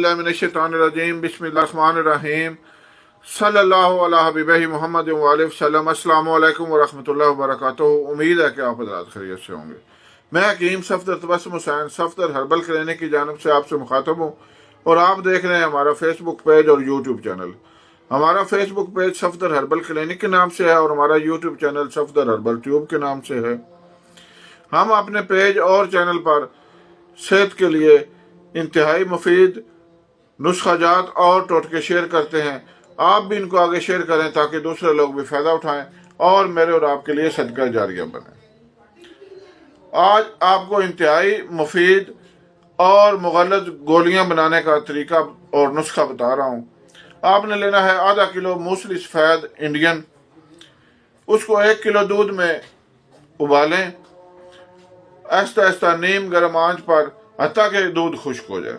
मिनश्शैतानिर्रजीम बिस्मिल्लाहिर्रहमानिर्रहीम सल्लल्लाहु अला हबीबिही मोहम्मद व आलिहि वसल्लम। अस्सलामु अलैकुम व रहमतुल्लाहि व बरकातुहू। उम्मीद है कि आप हज़रात खैरियत से होंगे। मैं हकीम सफदर तबस्सुम हुसैन सफदर हर्बल क्लिनिक की जानिब से आपसे मुखातब हूँ और आप देख रहे हैं हमारा फेसबुक पेज और यूट्यूब चैनल। हमारा Facebook page Safdar herbal clinic के नाम से है और हमारा YouTube channel Safdar herbal tube के नाम से है। हम अपने पेज और चैनल पर सेहत के लिए इंतहाई मुफीद नुस्खाजात और टोटके शेयर करते हैं। आप भी इनको आगे शेयर करें ताकि दूसरे लोग भी फ़ायदा उठाएं और मेरे और आपके लिए सदका जारिया बने। आज आपको इंतहाई मुफीद और मुगल्लज़ गोलियां बनाने का तरीका और नुस्खा बता रहा हूँ। आपने लेना है आधा किलो मूसली सफ़ेद इंडियन। उसको 1 किलो दूध में उबालें, आहिस्ता आहिस्ता नीम गर्म आंच पर हत्ता कि दूध खुश्क हो जाए।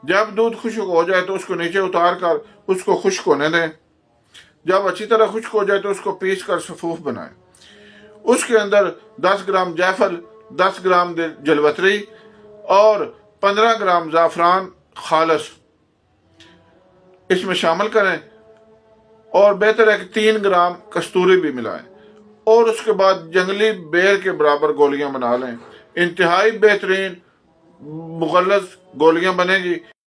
जब दूध खुश्क हो जाए तो उसको नीचे उतार कर उसको खुश्क होने दें। जब अच्छी तरह खुश्क हो जाए तो उसको पीस कर सफूफ बनाएं। उसके अंदर 10 ग्राम जायफल, 10 ग्राम जलवतरी और 15 ग्राम ज़ाफ़रान खालस इसमें शामिल करें और बेहतर है कि 3 ग्राम कस्तूरी भी मिलाएं और उसके बाद जंगली बेर के बराबर गोलियां बना लें। इंतहाई बेहतरीन मुगल्लज़ गोलियां बनेगी।